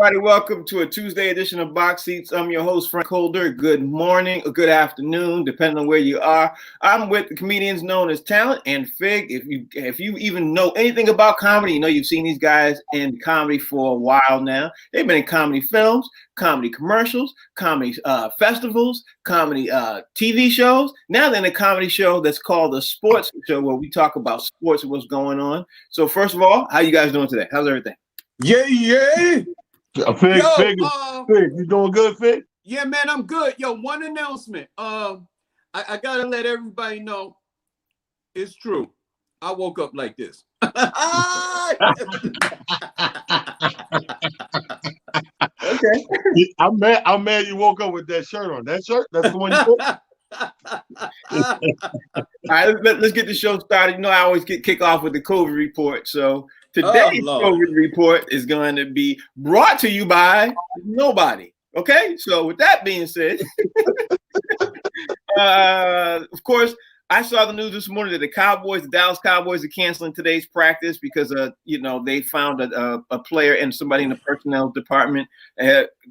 everybody. Welcome to a Tuesday edition of Box Seats. I'm your host, Frank Holder. Good morning or good afternoon, depending on where you are. I'm with the comedians known as Talent and Fig. If you even know anything about comedy, you know you've seen these guys in comedy for a while now. They've been in comedy films, comedy commercials, comedy festivals, comedy TV shows. Now they're in a comedy show that's called the Sports Show, where we talk about sports and what's going on. So first of all, how you guys doing today? How's everything? Yeah. Fig, you doing good, Fig? Yeah, man, I'm good. Yo, one announcement. I gotta let everybody know it's true. I woke up like this. Okay. I'm mad you woke up with that shirt on. That shirt? That's the one you put? All right, let's get the show started. You know, I always kick off with the COVID report. So today's COVID report is going to be brought to you by nobody. Okay, so with that being said, of course, I saw the news this morning that the Dallas Cowboys, are canceling today's practice because they found a player and somebody in the personnel department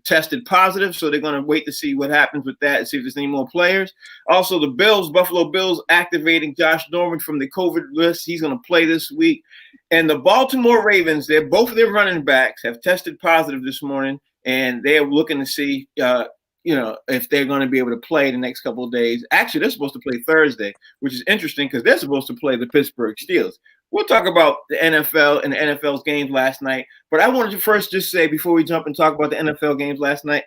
tested positive. So they're going to wait to see what happens with that and see if there's any more players. Also, the Buffalo Bills, activating Josh Norman from the COVID list. He's going to play this week. And the Baltimore Ravens, both of their running backs have tested positive this morning, and they're looking to see if they're going to be able to play the next couple of days. Actually, they're supposed to play Thursday, which is interesting because they're supposed to play the Pittsburgh Steelers. We'll talk about the NFL and the NFL's games last night, but I wanted to first just say, before we jump and talk about the NFL games last night,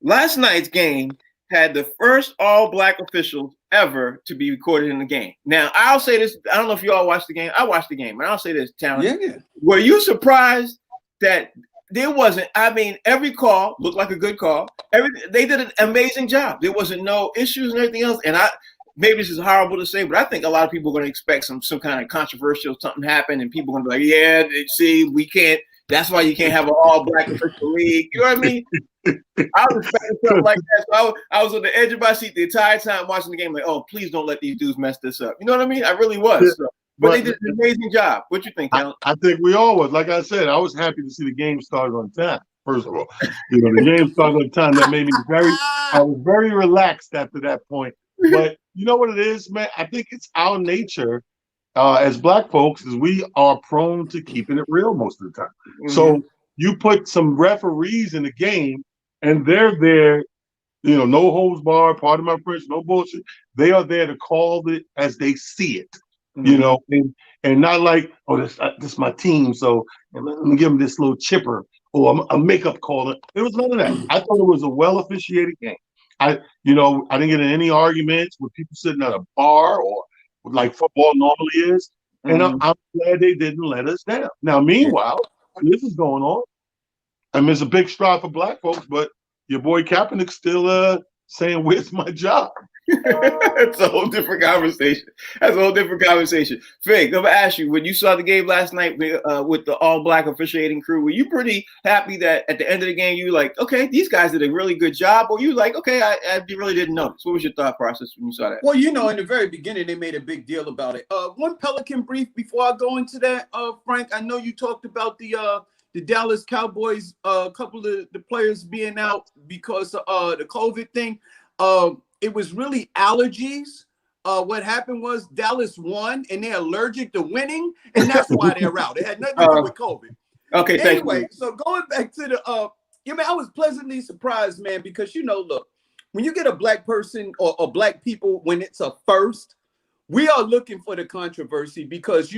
last night's game had the first all-black officials ever to be recorded in the game. Now, I'll say this. I don't know if you all watched the game. I watched the game, and I'll say this, Talent. Yeah. Were you surprised that there wasn't? I mean, every call looked like a good call. They did an amazing job. There wasn't no issues and everything else. And maybe this is horrible to say, but I think a lot of people are going to expect some kind of controversial something happen, and people are going to be like, yeah, see, we can't. That's why you can't have an all-black official league. You know what I mean? I was expecting something like that. So I was on the edge of my seat the entire time watching the game, like, oh, please don't let these dudes mess this up. You know what I mean? I really was. So. But they did an amazing job. What you think, Alan? I think we all was. Like I said, I was happy to see the game started on time. First of all, the game started on time. That made me I was very relaxed after that point. But you know what it is, man? I think it's our nature as Black folks is we are prone to keeping it real most of the time. Mm-hmm. So you put some referees in the game, and they're there, no holds barred, pardon my French, no bullshit. They are there to call it as they see it. Mm-hmm. And not like, oh, this is my team, so let me give them this little chipper or a makeup call. There was none of that. I thought it was a well officiated game. I didn't get in any arguments with people sitting at a bar or like football normally is. And I'm glad they didn't let us down. Now, meanwhile, this is going on. I mean, it's a big stride for Black folks, but your boy Kaepernick's still saying, "Where's my job?" That's a whole different conversation. Fig, I'm gonna ask you, when you saw the game last night with the all-black officiating crew, were you pretty happy that at the end of the game you were like, okay, these guys did a really good job, or you like, okay, I really didn't notice? What was your thought process when you saw that? Well, in the very beginning, they made a big deal about it. One Pelican brief before I go into that, Frank. I know you talked about the Dallas Cowboys, a couple of the players being out because of the COVID thing. It was really allergies. What happened was Dallas won, and they're allergic to winning, and that's why they're out. It had nothing to do with COVID. Okay, anyway, so going back to the, I was pleasantly surprised, man, because look, when you get a Black person or Black people, when it's a first, we are looking for the controversy because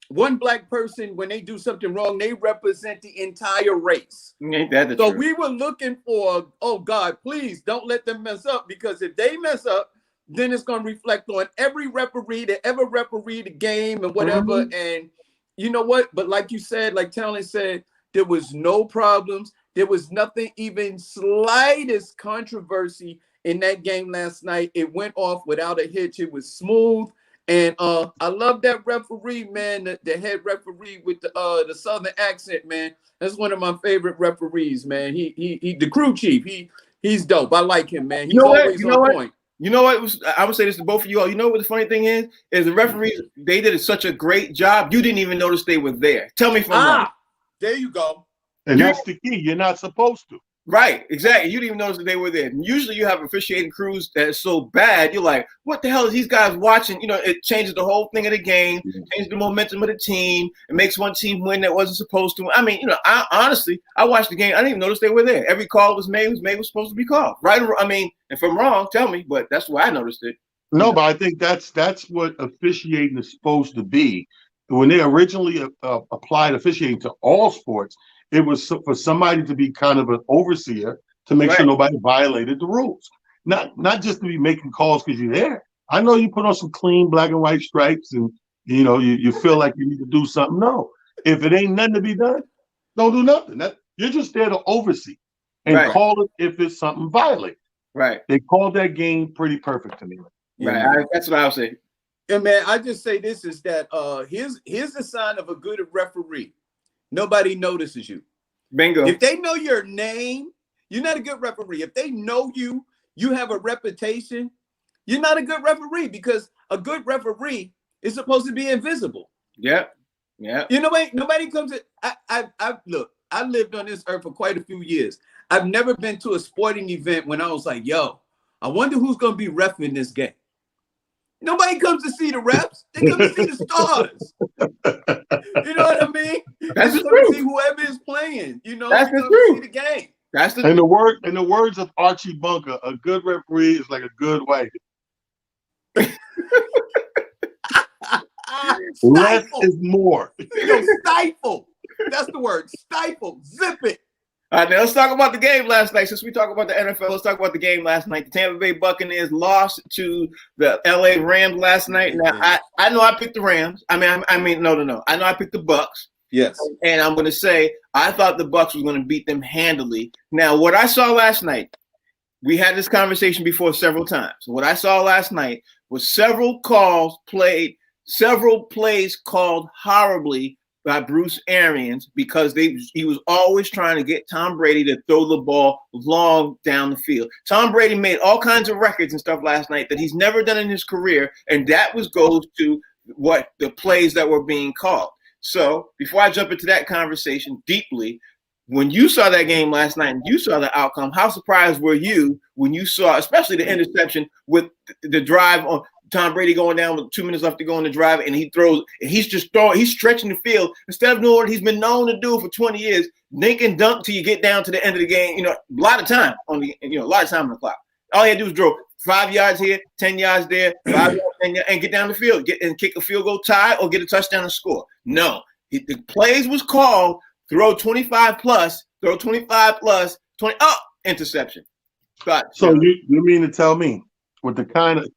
one Black person, when they do something wrong, they represent the entire race. So we were looking for, oh God, please don't let them mess up, because if they mess up, then it's going to reflect on every referee that ever refereed the game and whatever. Mm-hmm. And you know what? But like you said, like Talent said, there was no problems. There was nothing, even slightest controversy in that game last night. It went off without a hitch. It was smooth. And I love that referee, man, the head referee with the Southern accent, man. That's one of my favorite referees, man. He the crew chief. He's dope. I like him, man. He's always on point. You know what? I would say this to both of you all. You know what the funny thing is the referees, they did such a great job. You didn't even notice they were there. Tell me if I'm wrong. There you go. And that's the key. You're not supposed to. Right, exactly. You didn't even notice that they were there. And usually you have officiating crews that is so bad, you're like, what the hell is these guys watching? You know, it changes the whole thing of the game, changes the momentum of the team. It makes one team win that wasn't supposed to. I mean, you know, I honestly watched the game. I didn't even notice they were there. Every call was supposed to be called. Right? I mean, if I'm wrong, tell me, but that's why I noticed it. No, but I think that's what officiating is supposed to be. When they originally applied officiating to all sports, it was for somebody to be kind of an overseer to make sure nobody violated the rules. Not just to be making calls because you're there. I know you put on some clean black and white stripes and you know you feel like you need to do something. No, if it ain't nothing to be done, don't do nothing. You're just there to oversee and call it if it's something violent. Right. They called that game pretty perfect to me. Right. That's what I was saying. And man, I just say this is that here's the sign of a good referee. Nobody notices you. Bingo. If they know your name, you're not a good referee. If they know you, you have a reputation, you're not a good referee because a good referee is supposed to be invisible. Yeah. Yeah. You know, nobody comes to I look, I lived on this earth for quite a few years. I've never been to a sporting event when I was like, yo, I wonder who's gonna be reffing this game. Nobody comes to see the refs. They come to see the stars. You know what I mean? That's they the come truth. to see whoever is playing. You know, that's they the come truth. to see the game. That's the in the words of Archie Bunker, a good referee is like a good wife. Less is more. Yo, stifle. That's the word. Stifle. Zip it. All right, now let's talk about the game last night. Since we talk about the NFL, let's talk about the game last night. The Tampa Bay Buccaneers lost to the LA Rams last night. Now, I know I picked the Rams. No. I know I picked the Bucs. Yes. And I'm going to say I thought the Bucs was going to beat them handily. Now, what I saw last night, we had this conversation before several times. What I saw last night was several plays called horribly by Bruce Arians because he was always trying to get Tom Brady to throw the ball long down the field. Tom Brady made all kinds of records and stuff last night that he's never done in his career, and that goes to what the plays that were being called. So before I jump into that conversation deeply, when you saw that game last night and you saw the outcome, how surprised were you when you saw, especially the interception with the drive on Tom Brady going down with 2 minutes left to go in the drive, and he throws, and he's stretching the field instead of doing what he's been known to do for 20 years, dink and dunk till you get down to the end of the game. You know, a lot of time on the clock. All he had to do was throw 5 yards here, 10 yards there, 5 yards, 10 yards, and get down the field, and kick a field goal tie or get a touchdown and score. No, the plays was called throw 25 plus, 20 interception. So you mean to tell me with the kind of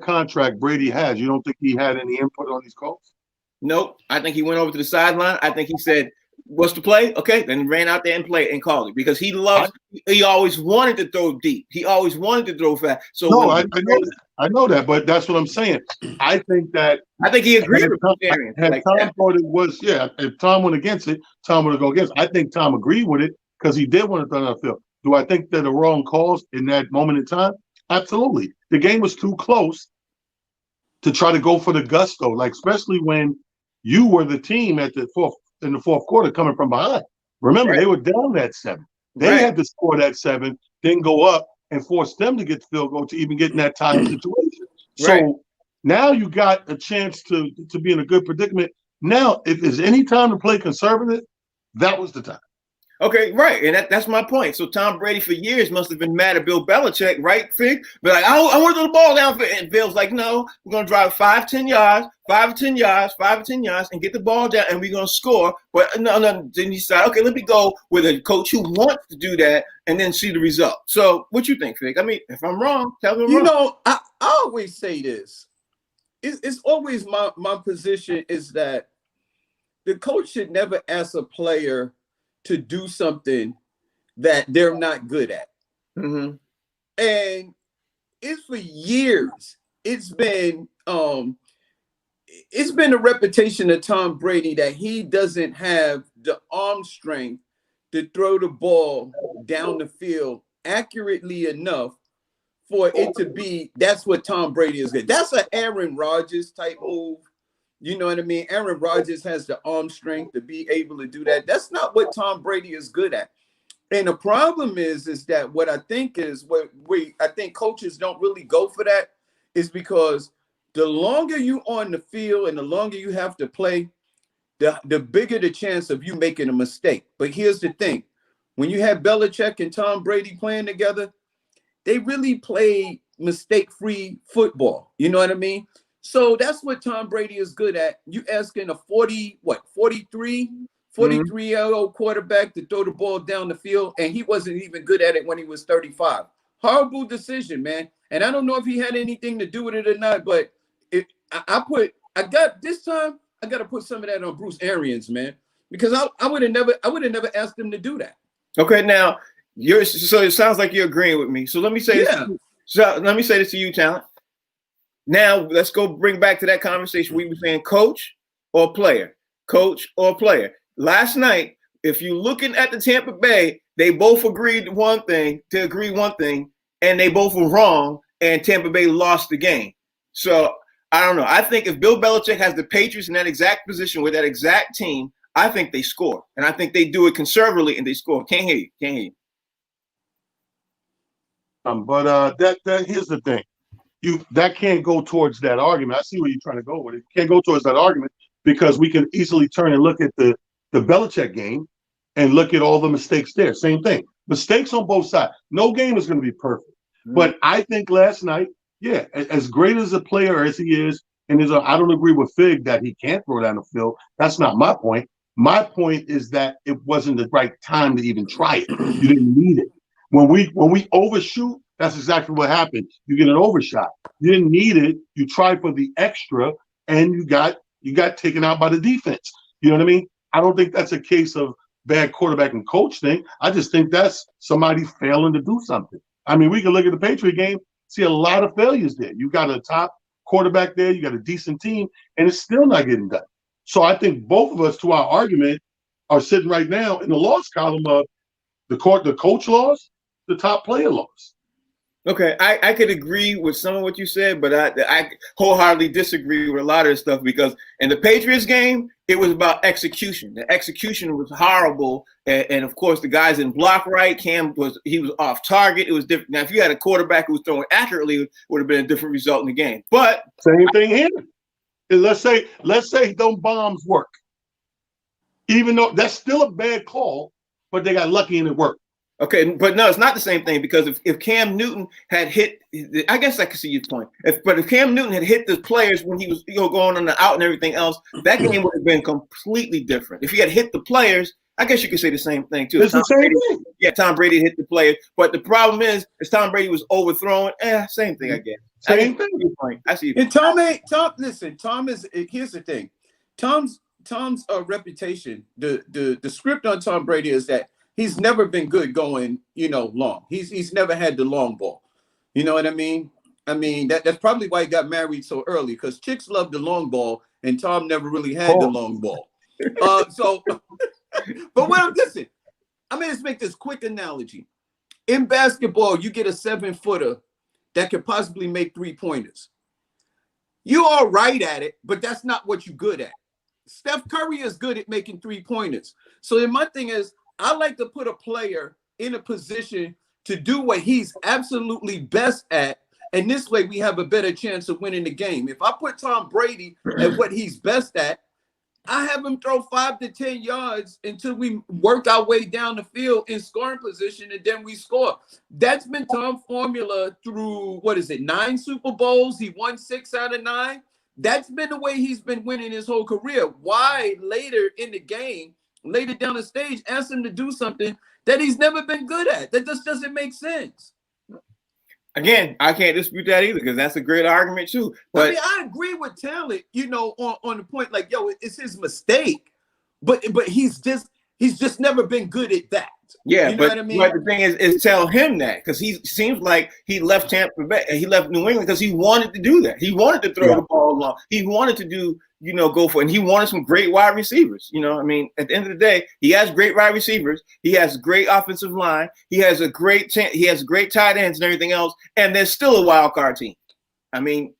contract Brady has, you don't think he had any input on these calls? Nope. I think he went over to the sideline. I think he said, "What's the play?" Okay, then ran out there and played and called it because he always wanted to throw deep. He always wanted to throw fast. So no, I know that, but that's what I'm saying. I think he agreed with Arians. Had Tom thought it was, if Tom went against it, Tom would have gone against it. I think Tom agreed with it because he did want to throw that field. Do I think they're the wrong calls in that moment in time? Absolutely. The game was too close to try to go for the gusto, like especially when you were the team in the fourth quarter coming from behind. Remember, they were down that 7. They had to score that 7, then go up and force them to get the field goal to even get in that time situation. So now you got a chance to be in a good predicament. Now, if there's any time to play conservative, that was the time. Okay, right, and that's my point. So Tom Brady for years must have been mad at Bill Belichick, right, Fig? But like, I want to throw the ball down, and Bill's like, no, we're going to drive 5 or 10 yards, and get the ball down, and we're going to score. But no, then he decided, okay, let me go with a coach who wants to do that and then see the result. So what you think, Fig? I mean, if I'm wrong, tell me I'm wrong. You know, I always say this. It's always my position is that the coach should never ask a player to do something that they're not good at. Mm-hmm. And it's for years. It's been a reputation of Tom Brady that he doesn't have the arm strength to throw the ball down the field accurately enough for it to be, that's what Tom Brady is good. That's an Aaron Rodgers type move. You know what I mean? Aaron Rodgers has the arm strength to be able to do that. That's not what Tom Brady is good at. And the problem is that what I think is I think coaches don't really go for that is because the longer you on the field and the longer you have to play, the bigger the chance of you making a mistake. But here's the thing. When you have Belichick and Tom Brady playing together, they really play mistake-free football. You know what I mean? So that's what Tom Brady is good at. You asking a 43-year-old quarterback to throw the ball down the field, and he wasn't even good at it when he was 35. Horrible decision, man. And I don't know if he had anything to do with it or not, but I got to put some of that on Bruce Arians, man, because I would have never asked him to do that. Okay, now so it sounds like you're agreeing with me. So let me say this to you, Talent. Now let's go bring back to that conversation. We were saying coach or player. Last night, if you're looking at the Tampa Bay, they both agreed one thing, and they both were wrong, and Tampa Bay lost the game. So I don't know. I think if Bill Belichick has the Patriots in that exact position with that exact team, I think they score. And I think they do it conservatively and they score. Can't hear you. But here's the thing. That can't go towards that argument. I see where you're trying to go with it. Can't go towards that argument because we can easily turn and look at the Belichick game and look at all the mistakes there. Same thing. Mistakes on both sides. No game is going to be perfect. Mm-hmm. But I think last night, yeah, as great as a player as he is, and I don't agree with Fig that he can't throw down the field. That's not my point. My point is that it wasn't the right time to even try it. You didn't need it. When we overshoot, that's exactly what happened. You get an overshot. You didn't need it. You tried for the extra, and you got taken out by the defense. You know what I mean? I don't think that's a case of bad quarterback and coach thing. I just think that's somebody failing to do something. I mean, we can look at the Patriot game, see a lot of failures there. You got a top quarterback there, you got a decent team, and it's still not getting done. So I think both of us, to our argument, are sitting right now in the loss column of the coach lost, the top player lost. Okay, I could agree with some of what you said, but I wholeheartedly disagree with a lot of the stuff because in the Patriots game, it was about execution. The execution was horrible, and of course, the guys didn't block right. Cam was off target. It was different. Now, if you had a quarterback who was throwing accurately, it would have been a different result in the game. But same thing here. Let's say those bombs work, even though that's still a bad call, but they got lucky and it worked. Okay, but no, it's not the same thing because if Cam Newton had hit, I guess I could see your point. If Cam Newton had hit the players when he was going on the out and everything else, that game would have been completely different. If he had hit the players, I guess you could say the same thing too. It's the same thing. Yeah, Tom Brady hit the players, but the problem is Tom Brady was overthrown. Same thing, I guess. Same thing. I see. And listen, Tom is. Here's the thing, Tom's reputation. The script on Tom Brady is that he's never been good going, long. He's never had the long ball. You know what I mean? I mean that's probably why he got married so early because chicks love the long ball and Tom never really had the long ball. But listen, I'm gonna just make this quick analogy. In basketball, you get a 7-footer that could possibly make 3-pointers. You are right at it, but that's not what you're good at. Steph Curry is good at making 3-pointers. So then my thing is, I like to put a player in a position to do what he's absolutely best at, and this way we have a better chance of winning the game. If I put Tom Brady at what he's best at, I have him throw 5 to 10 yards until we work our way down the field in scoring position, and then we score. That's been Tom's formula through, 9 Super Bowls? He won 6 out of 9. That's been the way he's been winning his whole career. Why later in the game, later down the stage, ask him to do something that he's never been good at? That just doesn't make sense. Again, I can't dispute that either because that's a great argument too. But I mean, I agree with Talent, on the point, like, it's his mistake, but he's just never been good at that. Yeah, you know but what I mean? But the thing is tell him that because he seems like he left Tampa Bay, he left New England because he wanted to do that. He wanted to throw the ball long. He wanted to do, go for it. And he wanted some great wide receivers. I mean, at the end of the day, he has great wide receivers. He has great offensive line. He has great tight ends and everything else. And there's still a wild card team. I mean,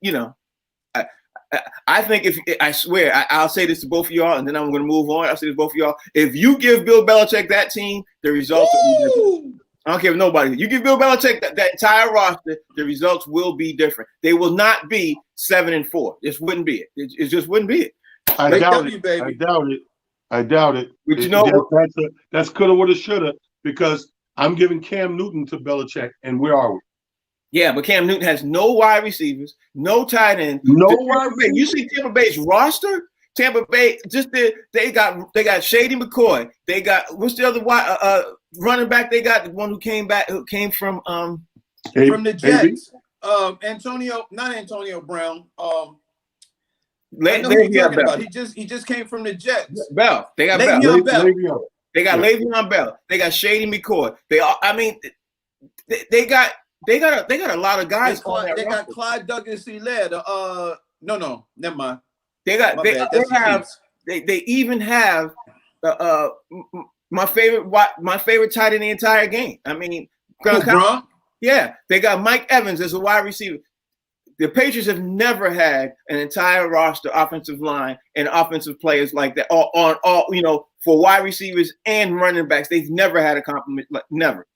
I think I swear, I'll say this to both of y'all, and then I'm going to move on. I'll say this to both of y'all. If you give Bill Belichick that team, the results will be different. I don't care if nobody. You give Bill Belichick that entire roster, the results will be different. They will not be 7-4. This wouldn't be it. It just wouldn't be it. I doubt it. I doubt it. But you know, that's coulda, woulda, shoulda. Because I'm giving Cam Newton to Belichick, and where are we? Yeah, but Cam Newton has no wide receivers, no tight end. No wide receivers. You see Tampa Bay's roster? Tampa Bay they got Shady McCoy. They got what's the other running back? They got the one who came from the Jets. Not Antonio Brown. He just came from the Jets. Bell. They got Le'Veon Bell. Bell. They got Le'Veon Bell. They got Shady McCoy. They got a lot of guys on that. They got Clyde Douglas-Hilaire. No, never mind. They even have my favorite tight end in the entire game. I mean, Gronk? Yeah, they got Mike Evans as a wide receiver. The Patriots have never had an entire roster, offensive line, and offensive players like that for wide receivers and running backs. They've never had a compliment. Never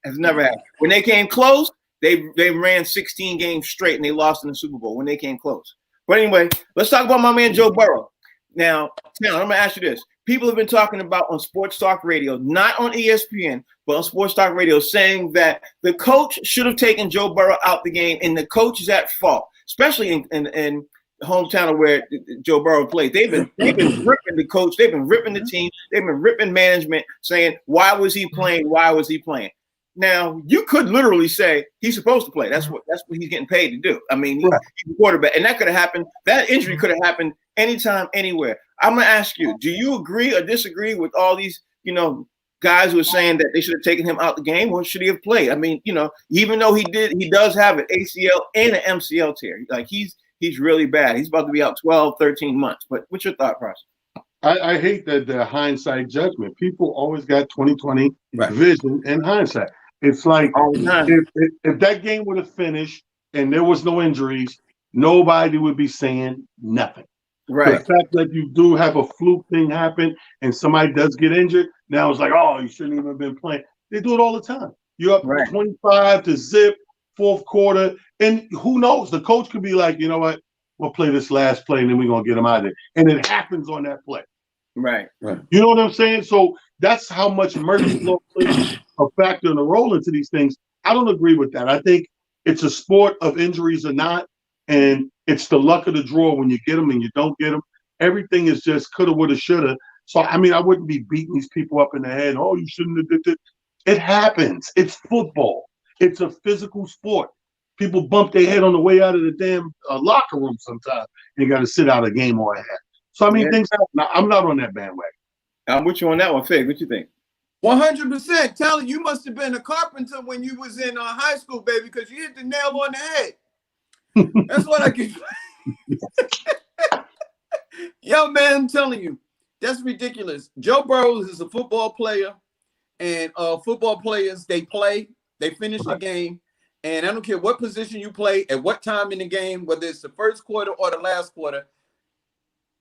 had. When they came close, they ran 16 games straight and they lost in the Super Bowl when they came close. But anyway, let's talk about my man Joe Burrow. Now I'm going to ask you this. People have been talking about on sports talk radio, not on ESPN, but on sports talk radio, saying that the coach should have taken Joe Burrow out the game, and the coach is at fault, especially in the hometown of where Joe Burrow played. They've been ripping the coach. They've been ripping the team. They've been ripping management, saying, why was he playing? Why was he playing? Now, you could literally say he's supposed to play. That's what he's getting paid to do. I mean, he's a quarterback, and that could have happened. That injury could have happened anytime, anywhere. I'm going to ask you, do you agree or disagree with all these, guys who are saying that they should have taken him out the game, or should he have played? I mean, even though he does have an ACL and an MCL tear. Like he's really bad. He's about to be out 12, 13 months. But what's your thought process? I hate that the hindsight judgment. People always got 20/20 vision and hindsight. It's like if that game would have finished and there was no injuries, nobody would be saying nothing. Right. The fact that you do have a fluke thing happen and somebody does get injured, now it's like, oh, you shouldn't even have been playing. They do it all the time. You're up 25 to zip, fourth quarter, and who knows? The coach could be like, you know what? We'll play this last play and then we're going to get them out of there. And it happens on that play. Right. You know what I'm saying? So that's how much mercy plays a factor in the role into these things. I don't agree with that. I think it's a sport of injuries or not, and it's the luck of the draw when you get them and you don't get them. Everything is just coulda, woulda, shoulda. So, I mean, I wouldn't be beating these people up in the head. Oh, you shouldn't have did this. It happens. It's football. It's a physical sport. People bump their head on the way out of the damn locker room sometimes. You got to sit out a game or a half. So, I mean, things happen. Now, I'm not on that bandwagon. I'm with you on that one, Fig. What you think? 100%. Talent, you must have been a carpenter when you was in high school, baby, because you hit the nail on the head. That's what I can. Yo, man, I'm telling you, that's ridiculous. Joe Burrow is a football player, and football players, they finish the game, and I don't care what position you play, at what time in the game, whether it's the first quarter or the last quarter,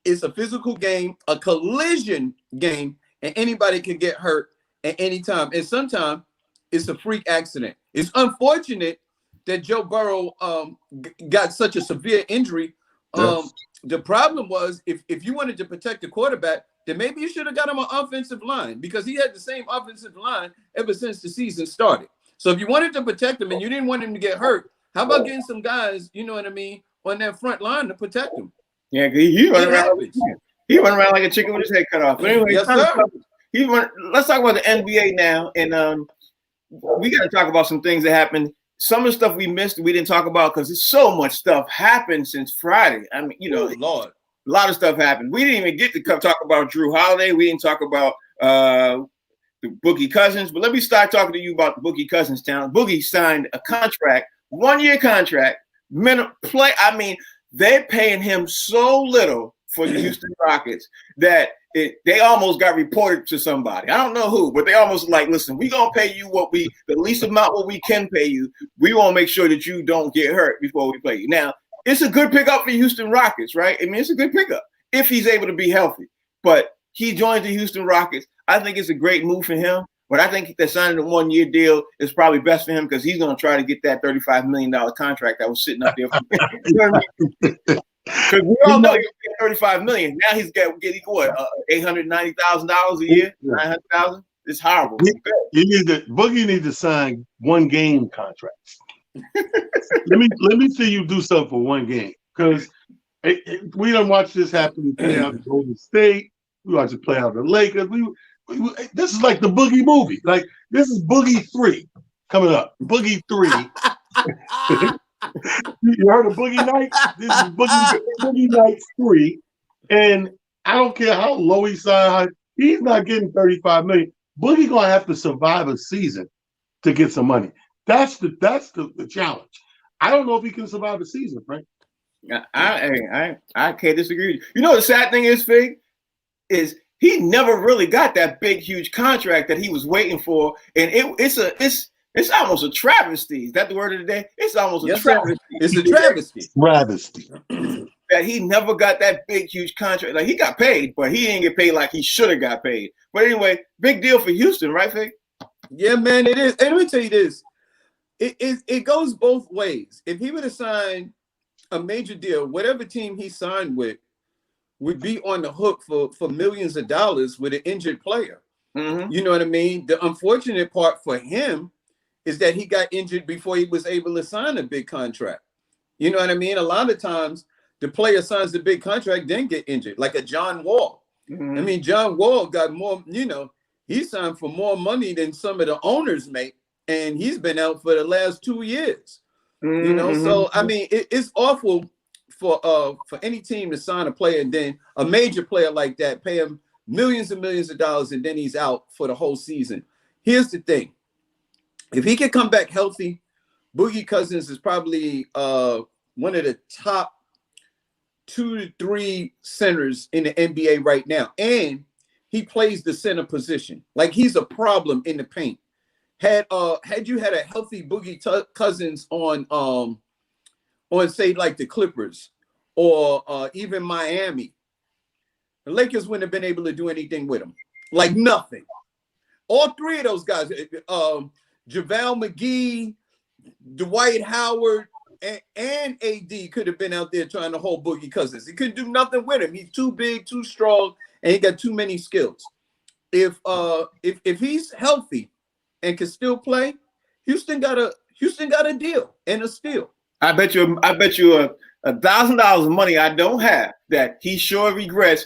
it's a physical game, a collision game, and anybody can get hurt at any time. And sometimes it's a freak accident. It's unfortunate that Joe Burrow got such a severe injury. The problem was if you wanted to protect the quarterback, then maybe you should have got him an offensive line, because he had the same offensive line ever since the season started. So if you wanted to protect him and you didn't want him to get hurt, how about getting some guys, you know what I mean, on that front line to protect him? Yeah, he run around like a chicken with his head cut off. But anyway, yes, sir. Let's talk about the NBA now, and we got to talk about some things that happened. Some of the stuff we missed, we didn't talk about because there's so much stuff happened since Friday. I mean, Lord, a lot of stuff happened. We didn't even get to talk about Drew Holiday. We didn't talk about the Boogie Cousins. But let me start talking to you about the Boogie Cousins town. Boogie signed a contract, 1-year contract, I mean, they're paying him so little for the Houston Rockets that they almost got reported to somebody. I don't know who, but they almost like, listen, we're going to pay you the least amount what we can pay you. We want to make sure that you don't get hurt before we play you. Now, it's a good pickup for Houston Rockets, right? I mean, it's a good pickup if he's able to be healthy. But he joins the Houston Rockets. I think it's a great move for him. But I think that signing a 1-year deal is probably best for him because he's going to try to get that $35 million contract that was sitting up there. You know what I mean? Because we all know he's getting $35 million. Now he's getting what, $890,000 a year, $900,000. It's horrible. Boogie needs to sign 1-game contracts. let me see you do something for 1 game, because we don't watch this happen play out in Golden State. We watch it play out in the Lakers. This is like the Boogie movie. Like, this is Boogie 3 coming up. Boogie 3. You heard of Boogie Nights? This is Boogie Nights 3. And I don't care how low he signed, he's not getting $35 million. Boogie gonna have to survive a season to get some money. That's the challenge. I don't know if he can survive a season, Frank. I can't disagree with you. You know, the sad thing is, Fig, is he never really got that big, huge contract that he was waiting for, and it's almost a travesty. Is that the word of the day? It's almost a travesty. It's a travesty. Travesty. That he never got that big, huge contract. Like, he got paid, but he didn't get paid like he should have got paid. But anyway, big deal for Houston, right, Fig? Yeah, man, it is. And let me tell you this. It goes both ways. If he would have signed a major deal, whatever team he signed with would be on the hook for millions of dollars with an injured player. Mm-hmm. You know what I mean? The unfortunate part for him is that he got injured before he was able to sign a big contract. You know what I mean? A lot of times the player signs the big contract, then get injured, like a John Wall. Mm-hmm. I mean, John Wall got more, he signed for more money than some of the owners make, and he's been out for the last 2 years. Mm-hmm. So I mean, it's awful for any team to sign a player and then a major player like that, pay him millions and millions of dollars, and then he's out for the whole season. Here's the thing: if he can come back healthy, Boogie Cousins is probably one of the top 2 to 3 centers in the NBA right now, and he plays the center position. Like, he's a problem in the paint. Had you had a healthy Boogie Cousins on say like the Clippers or even Miami, the Lakers wouldn't have been able to do anything with him. Like, nothing. All 3 of those guys, JaVale McGee, Dwight Howard, and AD could have been out there trying to hold Boogie Cousins. He couldn't do nothing with him. He's too big, too strong, and he got too many skills. If he's healthy and can still play, Houston got a deal and a steal. I bet you $1,000 of money I don't have that he sure regrets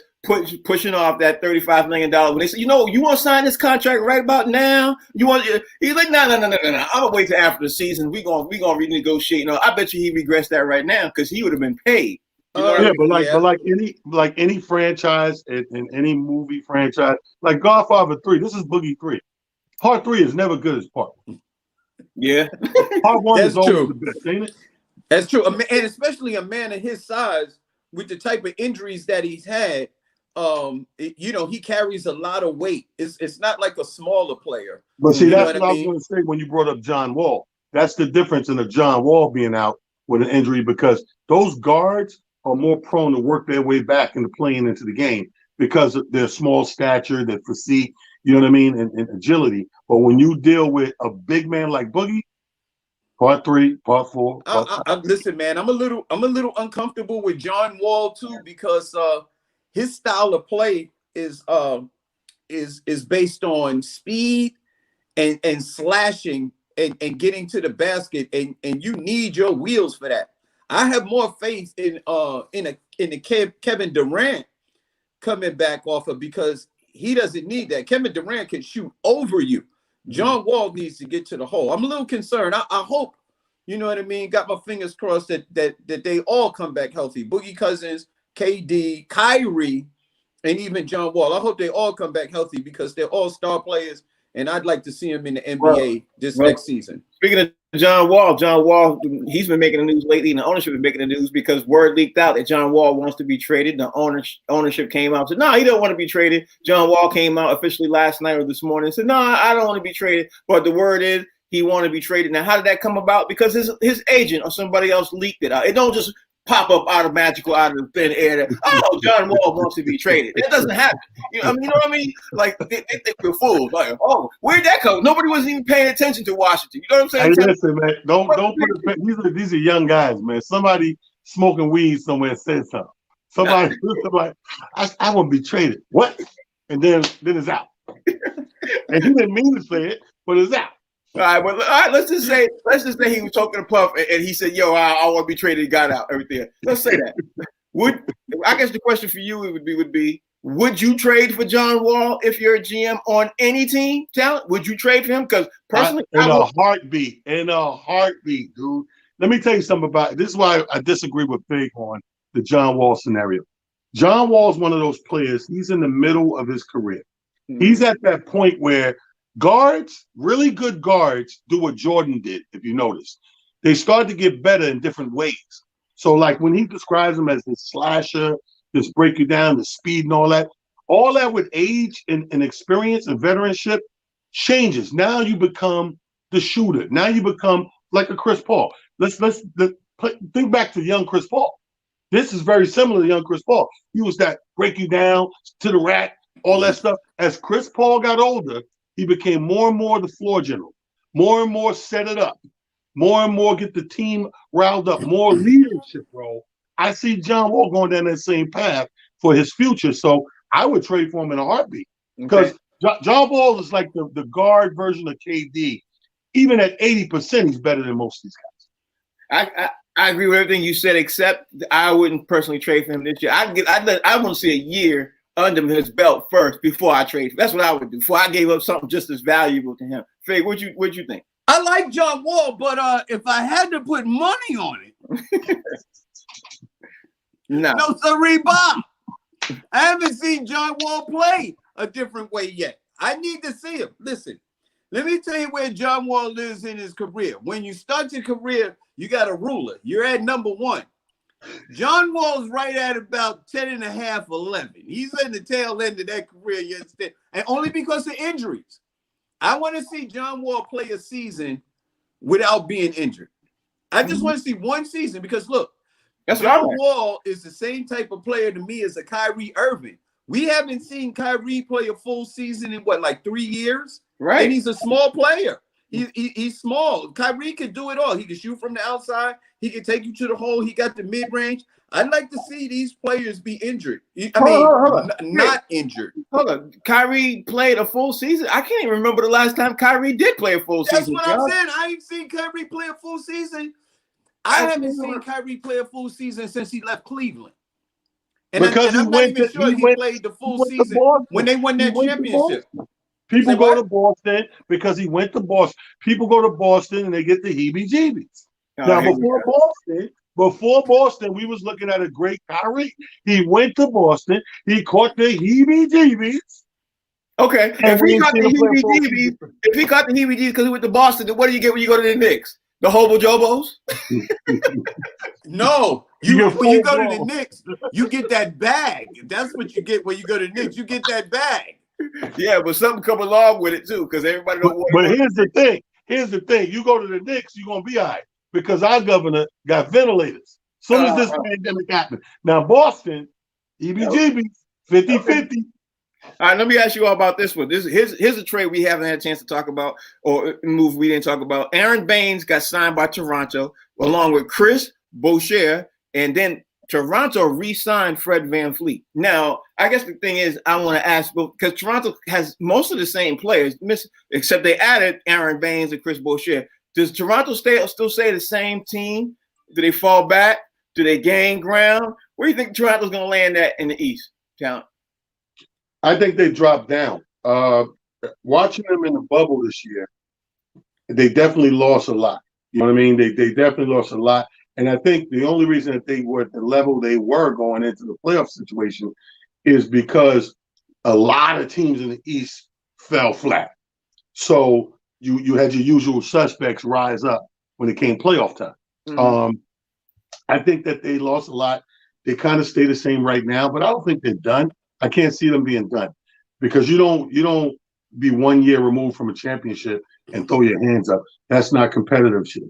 pushing off that $35 million. When they say, you want to sign this contract right about now? He's like, no. I'm gonna wait till after the season. We gonna renegotiate. I bet you he regrets that right now because he would have been paid. But like any franchise in any movie franchise, like Godfather 3, this is Boogie 3. Part 3 is never good as part 1. Yeah. Part 1 That's is always true. the best, ain't it? That's true. And especially a man of his size, with the type of injuries that he's had, he carries a lot of weight. It's not like a smaller player. But see, that's what I was going to say when you brought up John Wall. That's the difference in a John Wall being out with an injury, because those guards are more prone to work their way back into playing into the game because of their small stature, their physique, you know what I mean, and agility. But when you deal with a big man like Boogie, part 3, part 4. Listen, man, I'm a little uncomfortable with John Wall too, because his style of play is based on speed and slashing and getting to the basket, and you need your wheels for that. I have more faith in Kevin Durant coming back off of, because he doesn't need that. Kevin Durant can shoot over you. John Wall needs to get to the hole. I'm a little concerned. I hope, you know what I mean, got my fingers crossed that they all come back healthy. Boogie Cousins, KD, Kyrie, and even John Wall. I hope they all come back healthy, because they're all star players, and I'd like to see him in the NBA next season. Speaking of John Wall, he's been making the news lately, and the ownership is making the news because word leaked out that John Wall wants to be traded. The ownership came out and said, no, he don't want to be traded. John Wall came out officially last night or this morning and said, no, I don't want to be traded. But the word is he wanted to be traded. Now, how did that come about? Because his agent or somebody else leaked it out. It don't just pop up magical out of the thin air that, oh, John Wall wants to be traded. That doesn't happen. You know what I mean? Like, they think we're fools. Like, oh, where'd that come? Nobody was even paying attention to Washington. You know what I'm saying? Hey, listen, man, don't put it. These are young guys, man. Somebody smoking weed somewhere said something. Somebody, I want to be traded. What? And then it's out. And he didn't mean to say it, but it's out. All right, let's just say he was talking to Puff and he said, yo, I want to be traded, got out, everything. Let's say that. I guess the question for you would be, would you trade for John Wall if you're a GM on any team, talent? Would you trade for him? Because personally, in a heartbeat, dude. Let me tell you something about it. This is why I disagree with Big on the John Wall scenario. John Wall is one of those players. He's in the middle of his career. Mm-hmm. He's at that point where guards, really good guards, do what Jordan did, if you notice. They start to get better in different ways. So, like when he describes him as this slasher, this break you down, the speed and all that with age and experience and veteranship changes. Now you become the shooter. Now you become like a Chris Paul. Let's think back to young Chris Paul. This is very similar to young Chris Paul. He was that break you down to the rack, all that stuff. As Chris Paul got older, he became more and more the floor general, more and more set it up, more and more get the team riled up, more leadership role. I see John Wall going down that same path for his future. So I would trade for him in a heartbeat because John Wall is like the guard version of KD. Even at 80%, he's better than most of these guys. I agree with everything you said, except I wouldn't personally trade for him this year. I want to see a year under his belt first before I trade. That's what I would do. Before I gave up something just as valuable to him. Fig, what'd you think? I like John Wall, but if I had to put money on it, no, sirree, Bob. I haven't seen John Wall play a different way yet. I need to see him. Listen, let me tell you where John Wall lives in his career. When you start your career, you got a ruler. You're at number 1. John Wall's right at about 10 and a half, 11. He's in the tail end of that career, you understand? And only because of injuries. I want to see John Wall play a season without being injured. I just want to see one season because, look, John Wall is the same type of player to me as a Kyrie Irving. We haven't seen Kyrie play a full season in, like 3 years? Right. And he's a small player. He's small. Kyrie can do it all. He can shoot from the outside. He can take you to the hole. He got the mid-range. I'd like to see these players be injured. Not injured. Hold on. Kyrie played a full season? I can't even remember the last time Kyrie did play a full season. That's what I'm saying. I ain't seen Kyrie play a full season. I haven't seen Kyrie play a full season since he left Cleveland. And I'm not even sure he played the full season when they won that championship. People go to Boston because he went to Boston. People go to Boston and they get the heebie-jeebies. Now, before Boston, we was looking at a great Kyrie. He went to Boston. He caught the heebie-jeebies. Okay. If he caught the heebie-jeebies because he went to Boston, then what do you get when you go to the Knicks? The hobo-jobos? No. When you go to the Knicks, you get that bag. That's what you get when you go to the Knicks. You get that bag. Yeah, but something come along with it too, because everybody don't want. But here's the thing. You go to the Knicks, you're gonna be all right because our governor got ventilators. As soon as this pandemic happened. Now Boston, EBGB, 50-50. All right, let me ask you all about this one. Here's a trade we haven't had a chance to talk about, or a move we didn't talk about. Aaron Baines got signed by Toronto along with Chris Boucher, and then Toronto re-signed Fred VanVleet. Now, I guess the thing is, I want to ask, because Toronto has most of the same players, except they added Aaron Baines and Chris Boucher. Does Toronto still stay the same team? Do they fall back? Do they gain ground? Where do you think Toronto's going to land at in the East, Talent? I think they dropped down. Watching them in the bubble this year, they definitely lost a lot. You know what I mean? They definitely lost a lot. And I think the only reason that they were at the level they were going into the playoff situation is because a lot of teams in the East fell flat. So you had your usual suspects rise up when it came playoff time. Mm-hmm. I think that they lost a lot. They kind of stay the same right now, but I don't think they're done. I can't see them being done because you don't be 1 year removed from a championship and throw your hands up. That's not competitive shit.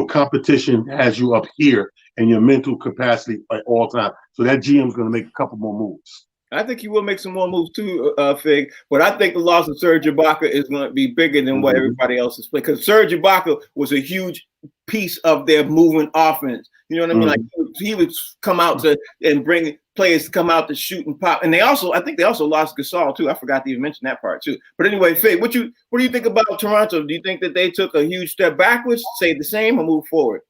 Competition has you up here and your mental capacity at all time. So that GM's going to make a couple more moves. I think he will make some more moves too, Fig. But I think the loss of Serge Ibaka is going to be bigger than what everybody else is playing. Because Serge Ibaka was a huge piece of their moving offense. You know what I mean? Like he would come out and bring players to come out to shoot and pop. And I think they also lost Gasol too. I forgot to even mention that part too. But anyway, Fig, what do you think about Toronto? Do you think that they took a huge step backwards, stayed the same, or move forward?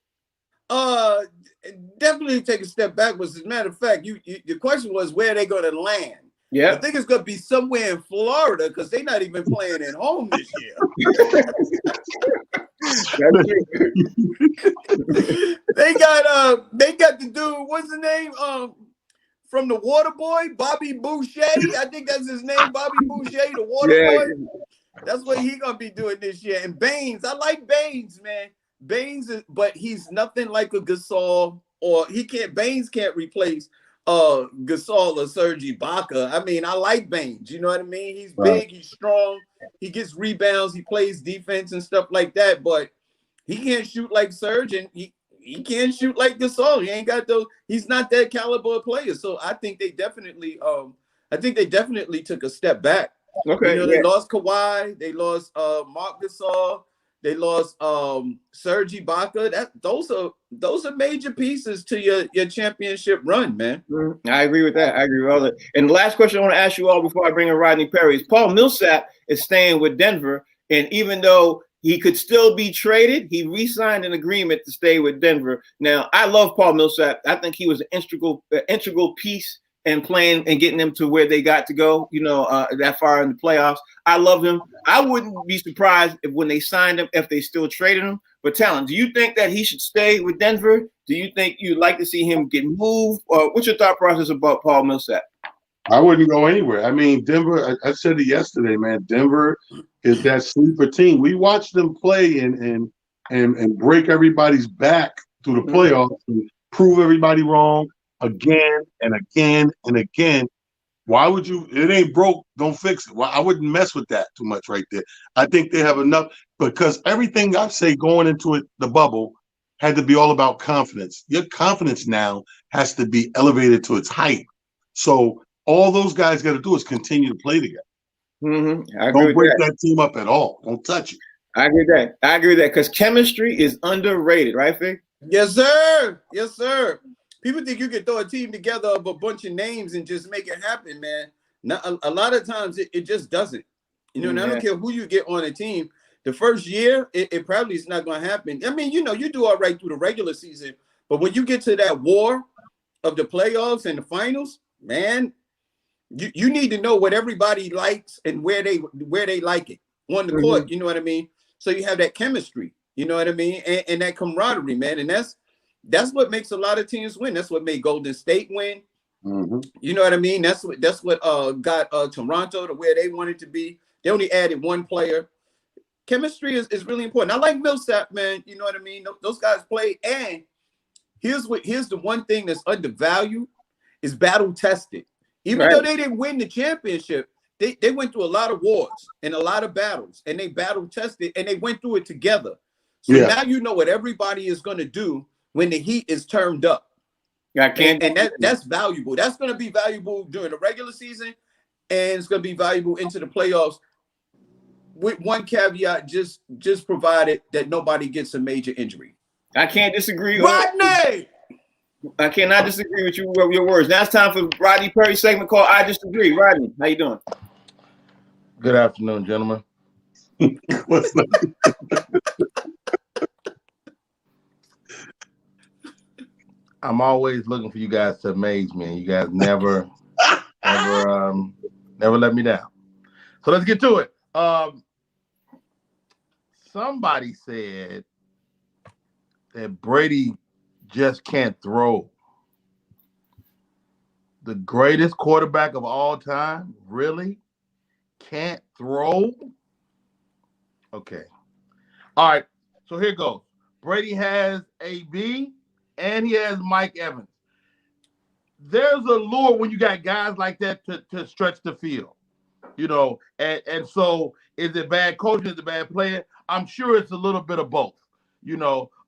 Definitely take a step backwards. As a matter of fact, your question was where are they going to land? Yeah, I think it's going to be somewhere in Florida because they're not even playing at home this year. They got the dude. What's the name? From the Water Boy, Bobby Boucher. I think that's his name, Bobby Boucher, the Water Boy. That's what he gonna be doing this year. And Baines, I like Baines, man. But he's nothing like a Gasol, or Baines can't replace Gasol or Serge Ibaka. I mean, I like Baines. You know what I mean? He's big, he's strong, he gets rebounds, he plays defense and stuff like that. But he can't shoot like Serge, and he can't shoot like Gasol. He ain't got those. He's not that caliber of player. So I think they definitely, took a step back. Okay, they lost Kawhi, they lost Marc Gasol. They lost Serge Ibaka. Those are major pieces to your championship run, man. I agree with that. I agree with all that. And the last question I want to ask you all before I bring in Rodney Perry is Paul Millsap is staying with Denver, and even though he could still be traded, he re-signed an agreement to stay with Denver. Now, I love Paul Millsap. I think he was an integral piece and playing and getting them to where they got to go, that far in the playoffs. I love him. I wouldn't be surprised when they signed him, if they still traded him. But Talon, do you think that he should stay with Denver? Do you think you'd like to see him get moved? Or what's your thought process about Paul Millsap? I wouldn't go anywhere. I mean, Denver, I said it yesterday, man. Denver is that sleeper team. We watched them play and break everybody's back through the playoffs and prove everybody wrong again and again and again. Why would you? It ain't broke, don't fix it. Well, I wouldn't mess with that too much right there. I think they have enough, because everything I say going into it, the bubble, had to be all about confidence. Your confidence now has to be elevated to its height. So all those guys got to do is continue to play together. Don't break that team up at all. Don't touch it. I agree with that because chemistry is underrated, right, Fig? Yes, sir. Yes, sir. People think you can throw a team together of a bunch of names and just make it happen, man. A lot of times it just doesn't. And I don't care who you get on a team. The first year, it probably is not going to happen. I mean, you do all right through the regular season, but when you get to that war of the playoffs and the finals, man, you need to know what everybody likes and where they like it on the court. You know what I mean? So you have that chemistry. You know what I mean? And that camaraderie, man. And that's what makes a lot of teams win. That's what made Golden State win. You know what I mean? That's what got Toronto to where they wanted to be. They only added one player. Chemistry is really important. I like Millsap, man. You know what I mean? Those guys play. And here's the one thing that's undervalued is battle tested. Even though they didn't win the championship, they went through a lot of wars and a lot of battles, and they battle tested and they went through it together. So now you know what everybody is going to do when the heat is turned up. That's valuable. That's going to be valuable during the regular season, and it's going to be valuable into the playoffs. With one caveat, just provided that nobody gets a major injury. I can't disagree. Rodney! I cannot disagree with you with your words. Now it's time for Rodney Perry's segment called I Disagree. Rodney, how you doing? Good afternoon, gentlemen. What's up? I'm always looking for you guys to amaze me, and you guys never let me down. So let's get to it. Somebody said that Brady just can't throw. The greatest quarterback of all time, really? Can't throw? Okay. All right. So here goes. Brady has AB and he has Mike Evans. There's a lure when you got guys like that to stretch the field. And so is it bad coaching? Is it bad playing? I'm sure it's a little bit of both,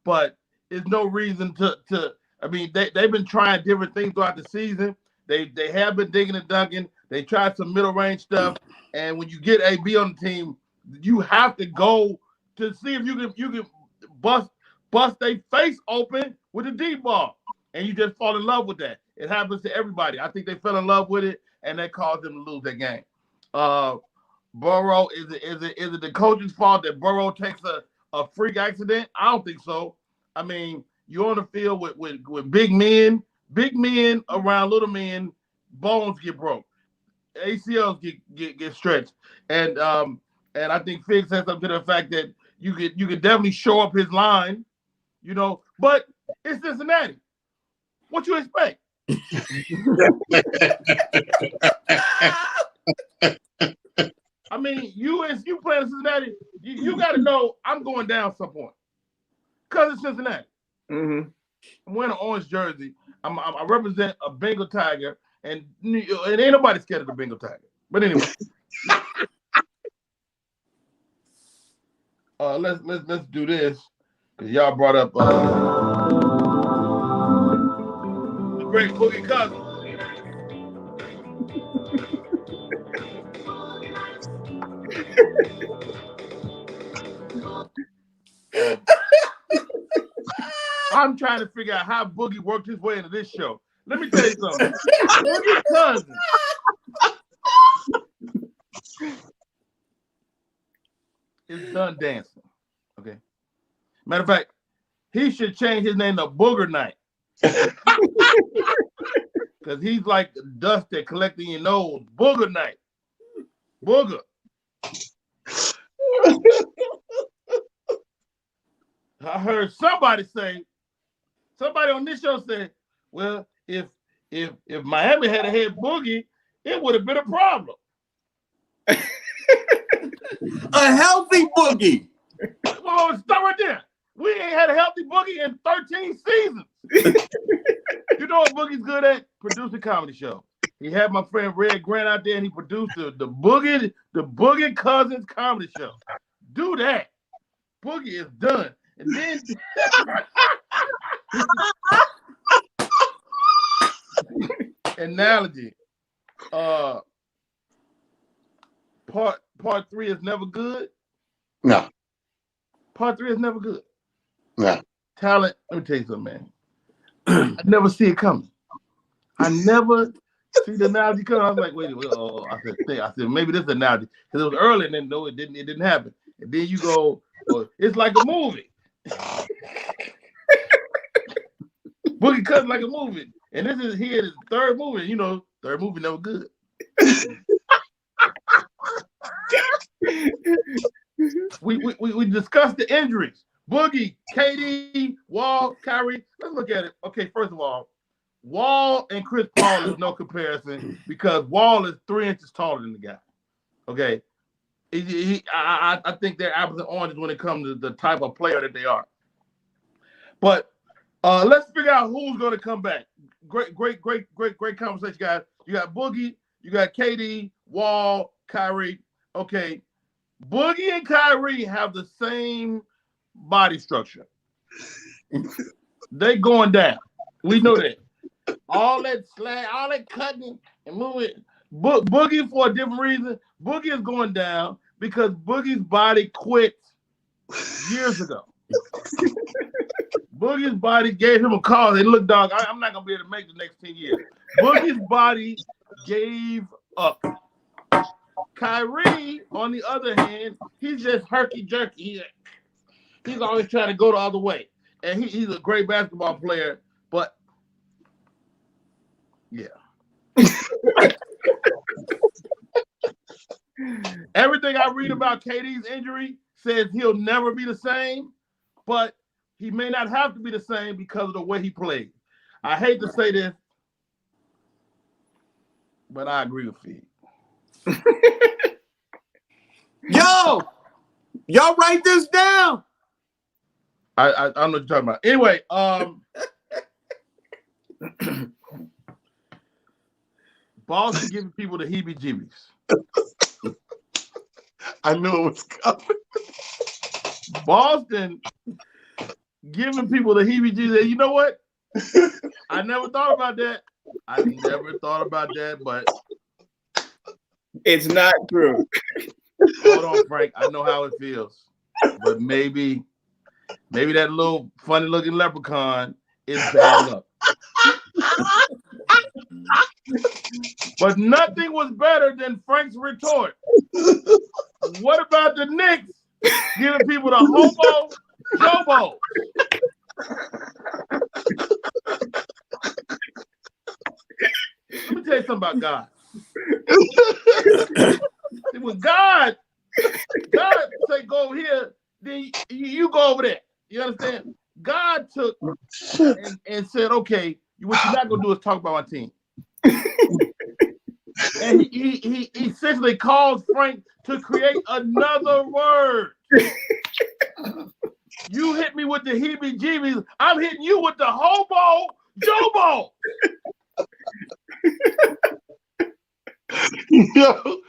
but there's no reason to. I mean, they've been trying different things throughout the season. They have been digging and dunking. They tried some middle range stuff, and when you get AB on the team, you have to go to see if you can bust their face open with a deep ball, and you just fall in love with that. It happens to everybody. I think they fell in love with it, and that caused them to lose that game. Burrow, is it the coach's fault that Burrow takes a freak accident? I don't think so. I mean, you're on the field with big men around little men, bones get broke, ACLs get stretched, and I think Fig said something to the fact that you could definitely show up his line, but it's Cincinnati. What you expect? I mean, you playing in Cincinnati, you got to know I'm going down at some point because it's Cincinnati. Mm-hmm. I'm wearing an orange jersey. I represent a Bengal Tiger, and ain't nobody scared of the Bengal Tiger. But anyway, let's do this because y'all brought up the great Boogie Cousins. I'm trying to figure out how Boogie worked his way into this show. Let me tell you something. Boogie Cousins is done dancing. Okay. Matter of fact, he should change his name to Booger Night. Because he's like dust that collecting your nose. Booger Night. Booger. I heard somebody on this show say, well, if Miami had a head Boogie, it would have been a problem. A healthy Boogie. Well, stop right there. We ain't had a healthy Boogie in 13 seasons. You know what Boogie's good at? Producing comedy shows. He had my friend Red Grant out there, and he produced the Boogie Cousins comedy show. Do that. Boogie is done. And then analogy. Part 3 is never good. No. Part 3 is never good. No. Talent. Let me tell you something, man. I never see it coming. I never see the analogy coming. I was like, wait. I said maybe this analogy because it was early, and then no, it didn't happen. And then you go, it's like a movie. Boogie Cousins like a movie, and this is his third movie. Third movie never good. We discussed the injuries. Boogie, KD, Wall, Kyrie. Let's look at it. Okay, first of all, Wall and Chris Paul is no comparison because Wall is 3 inches taller than the guy. Okay, I think they're apples and oranges when it comes to the type of player that they are. But let's figure out who's going to come back. Great conversation, guys. You got Boogie, you got KD, Wall, Kyrie. Okay, Boogie and Kyrie have the same body structure. They going down. We know that. All that slack, all that cutting and moving. Boogie for a different reason. Boogie is going down because Boogie's body quit years ago. Boogie's body gave him a call. They look, dog, I'm not gonna be able to make the next 10 years. Boogie's body gave up. Kyrie, on the other hand, he's just herky-jerky. He's always trying to go the other way. And he's a great basketball player, but yeah. Everything I read about KD's injury says he'll never be the same, but he may not have to be the same because of the way he played. I hate to say this, but I agree with Fee. Yo, y'all write this down. I don't know what you're talking about. Anyway, Boston giving people the heebie-jeebies. I knew it was coming. Boston giving people the heebie-jeebies. You know what? I never thought about that. But It's not true. hold on, Frank. I know how it feels. But maybe that little funny-looking leprechaun is bad luck. But nothing was better than Frank's retort. What about the Knicks giving people the hobo jobo? Let me tell you something about God. When God say go over here, then you go over there. You understand? God took and said, okay, what you're not gonna do is talk about my team. And he essentially caused Frank to create another word. You hit me with the heebie-jeebies. I'm hitting you with the hobo jobo. Yo.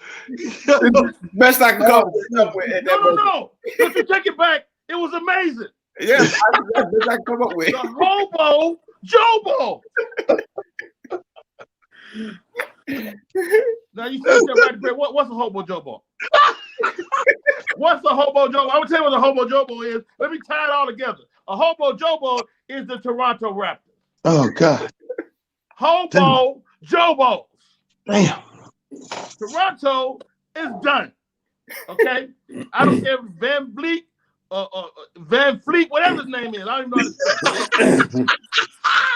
Best I can come up with. No. If you take it back, it was amazing. Yeah, that's best I can come up with. The hobo jobo. Now you said that right there. What's a hobo jobo? What's a hobo jobo? I'm gonna tell you what a hobo jobo is. Let me tie it all together. A hobo jobo is the Toronto Raptors. Oh God. Hobo jobos. Damn. Toronto is done. Okay? I don't care if Van Fleet, whatever his name is. I don't even know how to say.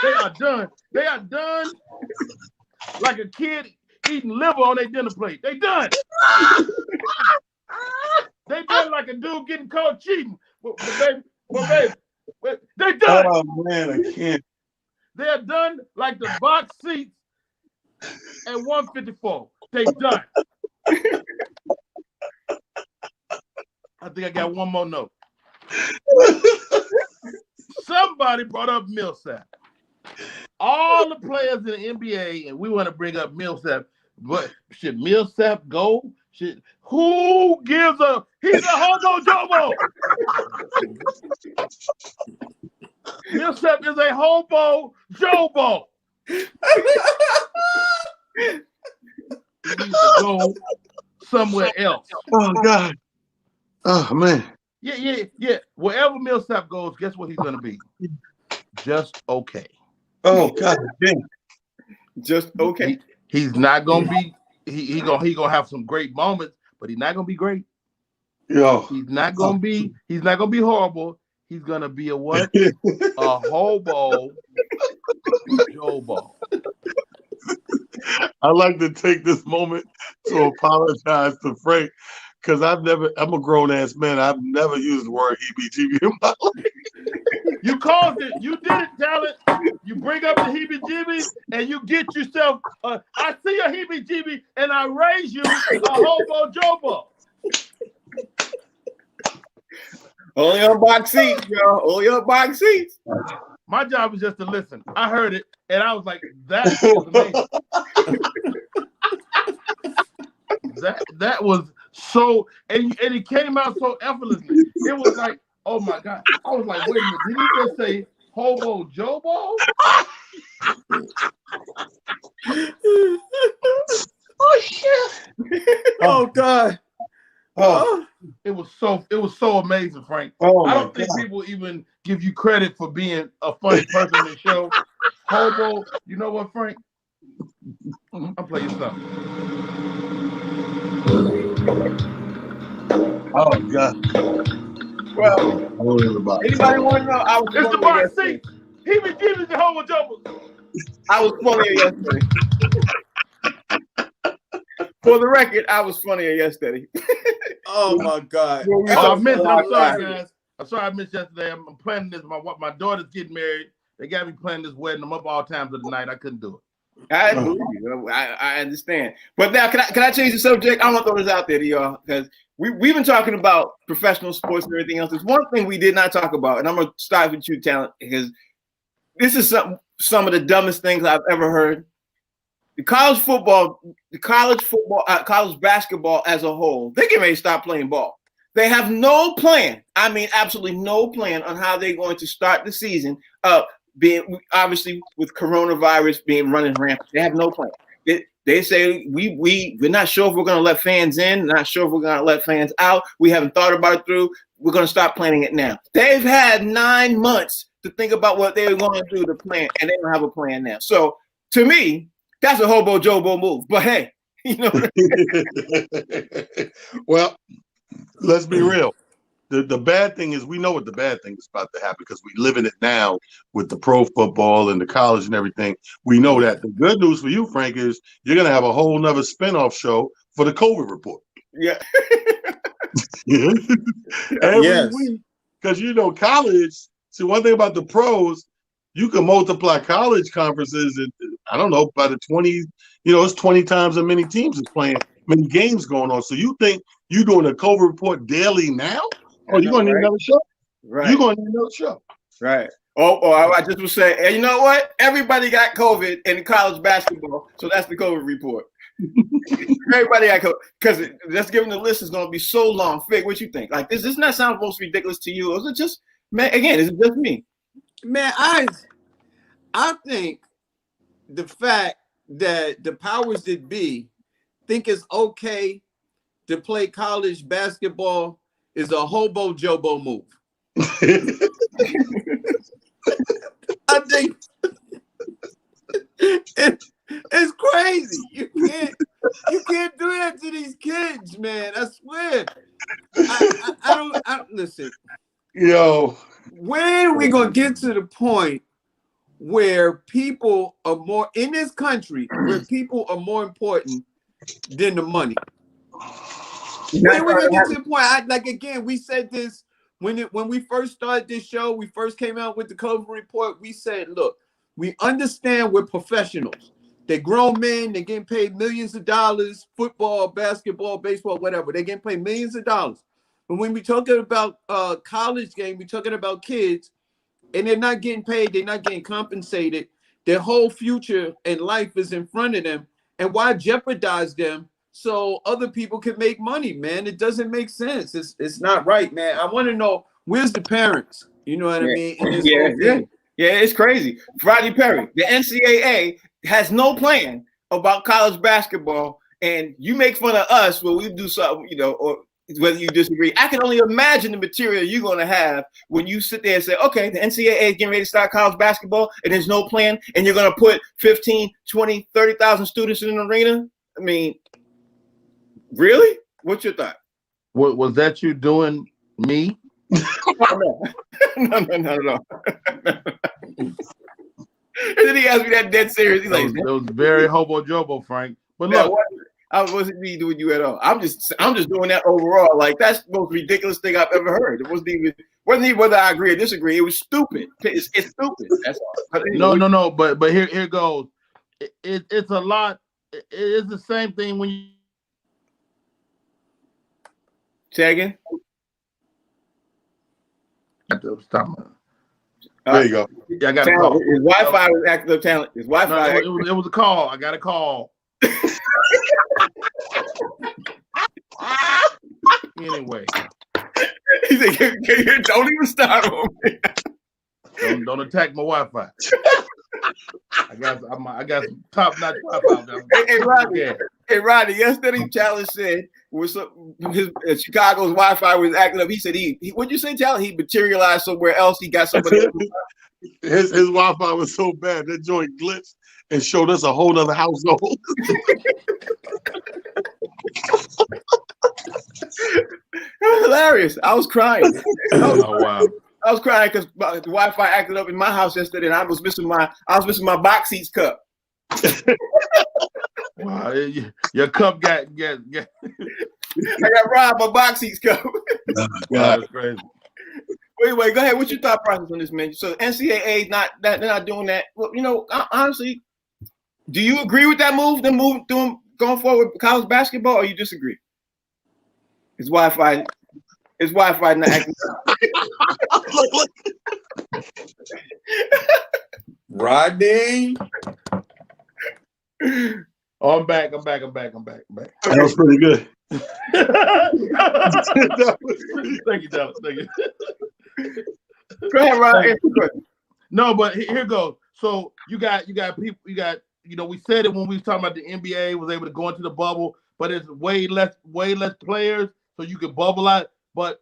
They are done. They are done like a kid eating liver on their dinner plate. They done. They done like a dude getting caught cheating. But baby, they done. Oh man, I can't. They are done like the box seats at 154. They done. I think I got one more note. Somebody brought up Millsap. All the players in the NBA, and we want to bring up Millsap, but should Millsap go? Who gives a? He's a hobo jobo. Millsap is a hobo jobo. He needs to go somewhere else. Oh God. Oh man. Yeah. Wherever Millsap goes, guess what he's gonna be? Just okay. Oh God. Damn. Just okay. He's not gonna be. He gonna have some great moments, but he's not gonna be great. Yo. He's not gonna be horrible. He's gonna be a what? A hobo jobo. I'd like to take this moment to apologize to Frank because I'm a grown ass man. I've never used the word heebie-jeebie in my life. You caused it. You did it, talent. You bring up the heebie-jeebies and you get yourself. I see a heebie-jeebie and I raise you a hobo jobo. Only on box seats, yo. Only on box seats. My job is just to listen. I heard it and I was like, that was amazing. that was so, and it came out so effortlessly. It was like, oh my God. I was like, wait a minute, did he just say hobo jobo? Oh shit. Oh God. Oh. It was so amazing, Frank. Oh I don't my think God. people even give you credit for being a funny person in the show. Hobo, you know what, Frank? I'll play you something. Oh God. Well, Everybody. anybody want to know? I was It's the funnier box yesterday. seat. He been giving the hobo jobo. I was funnier yesterday. For the record, I was funnier yesterday. Oh my God. Oh, I missed it. I'm sorry, guys. I'm sorry I missed yesterday. I'm planning this. My daughter's getting married. They got me planning this wedding. I'm up all times of the night. I couldn't do it. I believe you. I understand. But now, can I change the subject? I want to throw this out there to y'all because we've been talking about professional sports and everything else. There's one thing we did not talk about, and I'm gonna start with you, Talent, because this is some of the dumbest things I've ever heard. The college football the college football, college basketball as a whole, they get ready to stop playing ball. They have no plan. I mean, absolutely no plan on how they're going to start the season. Being obviously with coronavirus being running rampant, they have no plan. They say we're not sure if we're going to let fans in, not sure if we're going to let fans out. We haven't thought about it through. We're going to stop planning it now. They've had 9 months to think about what they were going to do to plan, and they don't have a plan now. So to me, that's a hobo jobo move. But hey, you know. Well, let's be real. The bad thing is we know what the bad thing is about to happen because we live in it now with the pro football and the college and everything. We know that. The good news for you, Frank, is you're going to have a whole nother spinoff show for the COVID report. Yeah. Every week. Because, you know, college, see, one thing about the pros, you can multiply college conferences and I don't know, by the 20, you know, it's 20 times as many teams is playing, many games going on. So you think you're doing a COVID report daily now? Oh, you're going to need another show? Right. You're going to need another show. Right. Oh, I just was saying, hey, you know what? Everybody got COVID in college basketball, so that's the COVID report. Everybody got COVID. Because just giving the list is going to be so long. Fig, what you think? Like, does not sound most ridiculous to you? Or is it just, man, again, is it just me? Man, I think the fact that the powers that be think it's okay to play college basketball is a hobo jobo move. I think it's crazy. You can't do that to these kids, man. I swear. I don't listen. Yo. When are we gonna get to the point where people are more in this country, where people are more important than the money? When we gonna get to the point? Like again, we said this when we first started this show. We first came out with the COVID report. We said, look, we understand we're professionals. They're grown men. They're getting paid millions of dollars. Football, basketball, baseball, whatever. They're getting paid millions of dollars. But when we're talking about college game, we're talking about kids, and they're not getting paid. They're not getting compensated. Their whole future and life is in front of them. And why jeopardize them so other people can make money, man? It doesn't make sense. It's not right, man. I want to know, where's the parents? You know what I mean? In this whole thing. Yeah, it's crazy. Friday Perry, the NCAA has no plan about college basketball, and you make fun of us when we do something, you know, or whether you disagree. I can only imagine the material you're going to have when you sit there and say, okay, the NCAA is getting ready to start college basketball, and there's no plan, and you're going to put 15, 20, 30,000 students in an arena? I mean, really? What's your thought? Was that you doing me? No. And then he asked me that dead serious. He's like, it was very hobo jobo, Frank. But look, I wasn't me doing you at all. I'm just doing that overall. Like, that's the most ridiculous thing I've ever heard. It wasn't even whether I agree or disagree. It was stupid. It's stupid. That's all. But anyway, no. But here goes. It's a lot. It's the same thing when you say again. There you go. Yeah, I got a call. His Wi-Fi was acting up. Talent. His Wi-Fi. No, it was a call. I got a call. Anyway, he said, "Don't even start on me. Don't attack my Wi-Fi. I got some top-notch Wi-Fi. Hey, Rodney. Yesterday, Challenge said Chicago's Wi-Fi was acting up. He said what'd you say, Challenge? He materialized somewhere else. He got somebody. His Wi-Fi was so bad that joint glitched and showed us a whole other household. It was hilarious. I was crying. Wow. I was crying because the Wi-Fi acted up in my house yesterday, and I was missing my box seats cup. Wow, your cup got. I got robbed my box seats cup. Oh, wow, that's crazy. Wait, go ahead. What's your thought process on this, man? So NCAA they're not doing that. Well, you know, honestly, do you agree with that move? The move going forward with college basketball, or you disagree? Is Wi-Fi not acting? Look. Rodney. Oh, I'm back. That was pretty good. That was pretty. Thank you, Dallas. Thank you. Go ahead, Ron. No, but here goes. So you got people. We said it when we was talking about the NBA was able to go into the bubble, but it's way less players, so you can bubble out. But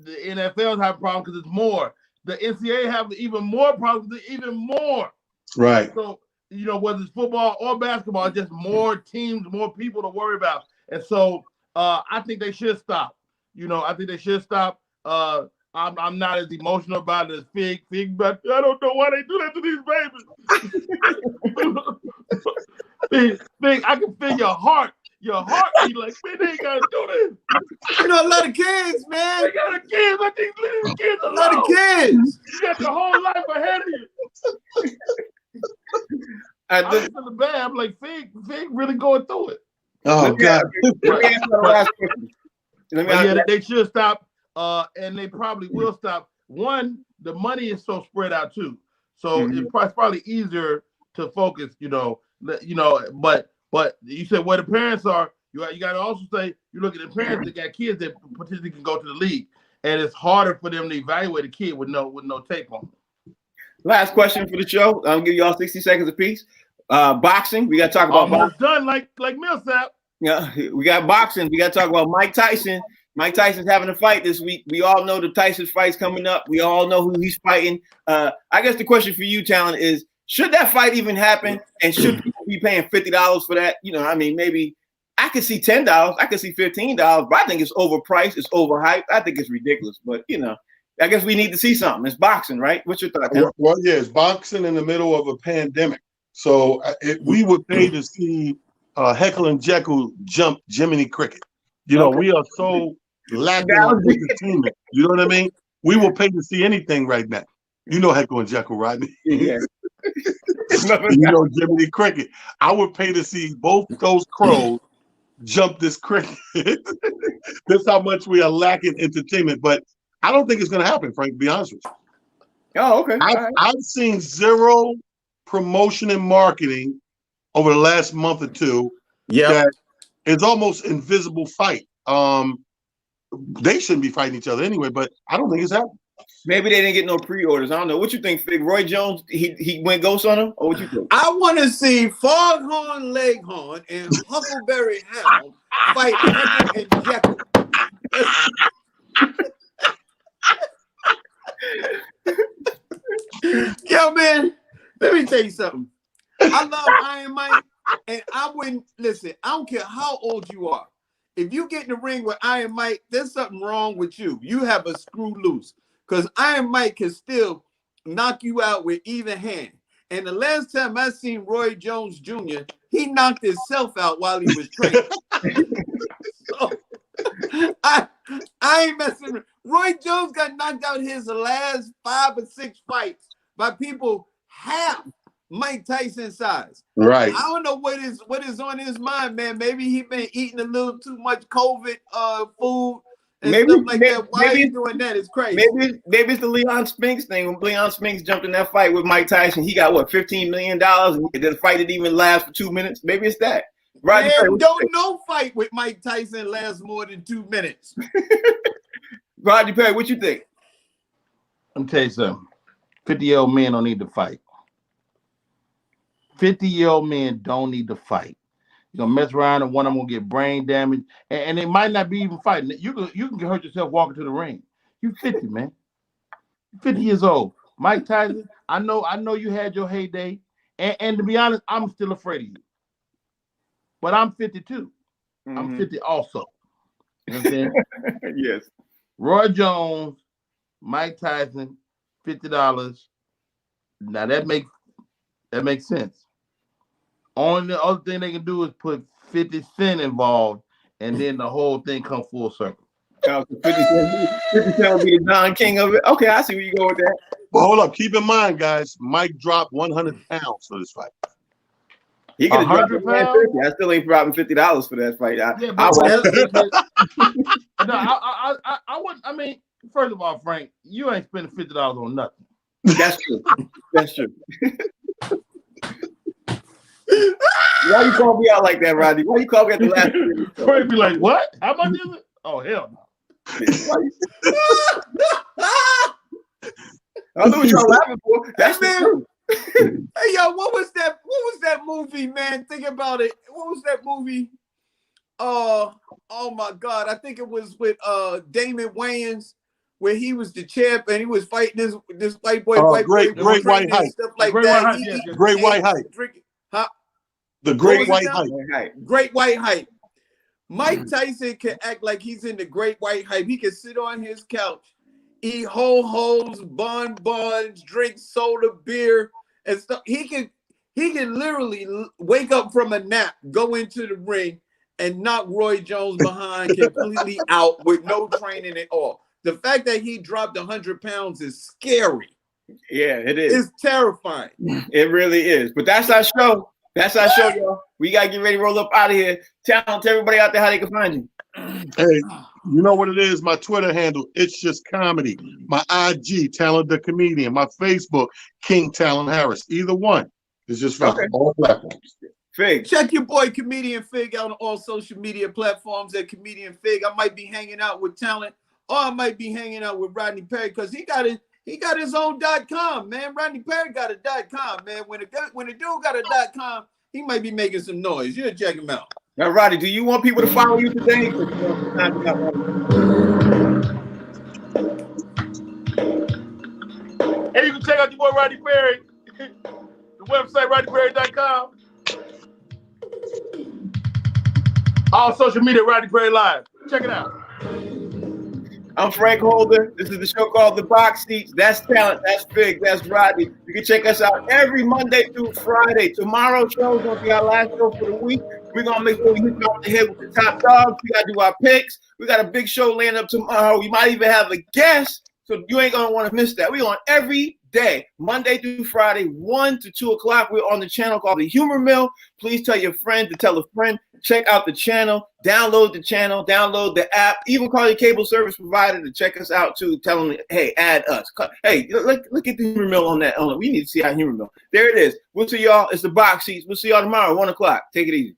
the NFL have a problem because it's more. The NCAA have even more problems, even more. Right. So whether it's football or basketball, just more teams, more people to worry about. And so I think they should stop. I think they should stop. I'm not as emotional about it as Fig, but I don't know why they do that to these babies. Fig, I can feel your heart. Your heart be like, man, they ain't gotta do this. A lot of kids, man. They got kids. I think little kids a lot of kids. You got your whole life ahead of you. I'm feeling bad. I'm like, Fig really going through it. Oh, God. Let me ask you the last question. They should stop, and they probably will stop. One, the money is so spread out too, so it's probably easier to focus. But you said where the parents are. You got to also say you look at the parents that got kids that potentially can go to the league, and it's harder for them to evaluate a kid with no tape on them. Last question for the show. I'll give you all 60 seconds apiece. Boxing. We got to talk about almost done like Millsap. Yeah, we got boxing. We got to talk about Mike Tyson. Mike Tyson's having a fight this week. We all know the Tyson fight's coming up. We all know who he's fighting. I guess the question for you, Talon, is should that fight even happen? And should people be paying $50 for that? Maybe I could see $10. I could see $15, but I think it's overpriced. It's overhyped. I think it's ridiculous. But, I guess we need to see something. It's boxing, right? What's your thought, Talon? Well, yeah, it's boxing in the middle of a pandemic. So we would pay to see Heckle and Jekyll jump Jiminy Cricket. We are so lacking on entertainment. You know what I mean? We will pay to see anything right now. Heckle and Jekyll, right? Yeah. Jiminy Cricket. I would pay to see both those crows jump this cricket. That's how much we are lacking entertainment. But I don't think it's going to happen, Frank, to be honest with you. Oh, okay. I've seen zero promotion and marketing over the last month or two. Yeah, that it's almost invisible fight. They shouldn't be fighting each other anyway, but I don't think it's happening. Maybe they didn't get no pre-orders. I don't know. What you think, Fig? Roy Jones, he went ghost on him? Or what you think? I want to see Foghorn Leghorn and Huckleberry Hound fight Heckle and Jekyll. Yo, man, let me tell you something. I love Iron Mike, and I wouldn't listen. I don't care how old you are. If you get in the ring with Iron Mike, there's something wrong with you. You have a screw loose, because Iron Mike can still knock you out with either hand. And the last time I seen Roy Jones Jr., he knocked himself out while he was training. So, I ain't messing with Roy Jones. Got knocked out his last 5 or 6 fights by people half Mike Tyson size. Right. I don't know what is on his mind, man. Maybe he been eating a little too much COVID food and stuff like that. Why are you doing that? It's crazy. Maybe it's the Leon Spinks thing. When Leon Spinks jumped in that fight with Mike Tyson, he got $15 million, and the fight didn't even last for 2 minutes. Maybe it's that. Roger Perry, don't no fight with Mike Tyson last more than 2 minutes. Roger Perry, what you think? Let me tell you something. 50-year-old men don't need to fight. 50-year-old men don't need to fight. You're gonna mess around and one of them will get brain damage, and it might not be even fighting. You can hurt yourself walking to the ring. You 50, man. 50 years old. Mike Tyson, I know you had your heyday, and to be honest, I'm still afraid of you. But I'm 52. Mm-hmm. I'm 50 also. You know what I'm saying? Yes. Roy Jones, Mike Tyson, $50. Now that makes sense. Only the other thing they can do is put 50 Cent involved, and then the whole thing come full circle. 50 Cent will be the Don King of it. Okay, I see where you go with that. Well, hold up. Keep in mind, guys, Mike dropped 100 pounds for this fight. He could have dropped 150. I still ain't dropping $50 for that fight. I wouldn't. I mean, first of all, Frank, you ain't spending $50 on nothing. That's true. That's true. Why you call me out like that, Rodney? Why you call me at the last minute? Trey be like, what? How much is it? Oh, hell no. I know what y'all laughing for. That's the truth. Hey, yo, what was that movie, man? Think about it. What was that movie? Oh my God. I think it was with Damon Wayans, where he was the champ and he was fighting this white boy, Great White Hype. stuff like Great that. White Hype, yes. Great White Hype. Drinking, huh? The Great White Hype. Great White Hype. Mike Tyson can act like he's in the Great White Hype. He can sit on his couch, eat ho-hos, bonbons, drink soda, beer, and stuff. He can literally wake up from a nap, go into the ring, and knock Roy Jones behind completely out with no training at all. The fact that he dropped 100 pounds is scary. Yeah, it is. It's terrifying. It really is. But that's our show. That's our show, y'all. We got to get ready to roll up out of here. Tell everybody out there how they can find you. Hey, you know what it is? My Twitter handle, It's Just Comedy. My IG, Talent the Comedian. My Facebook, King Talent Harris. Either one is just found on all platforms. Fig. Check your boy Comedian Fig out on all social media platforms at Comedian Fig. I might be hanging out with Talent, or I might be hanging out with Rodney Perry because he got his own .com, man. Rodney Perry got a .com, man. When a dude got a .com, he might be making some noise. You'll check him out. Now, Rodney, do you want people to follow you today? Hey, you can check out your boy Rodney Perry. The website, RodneyPerry.com. All social media, Rodney Perry Live. Check it out. I'm Frank Holder. This is the show called The Box Seats. That's Talent. That's Fig. That's Rodney. You can check us out every Monday through Friday. Tomorrow's show is going to be our last show for the week. We're going to make sure we hit you off the head with the top dogs. We got to do our picks. We got a big show laying up tomorrow. We might even have a guest, so you ain't going to want to miss that. We're on every day, Monday through Friday, 1 to 2 o'clock. We're on the channel called The Humor Mill. Please tell your friend to tell a friend. Check out the channel, download the app, even call your cable service provider to check us out too. Tell them, hey, add us. Hey, look at the Humor Mill on that. We need to see our Humor Mill. There it is. We'll see y'all. It's The Box Seats. We'll see y'all tomorrow, 1 o'clock. Take it easy.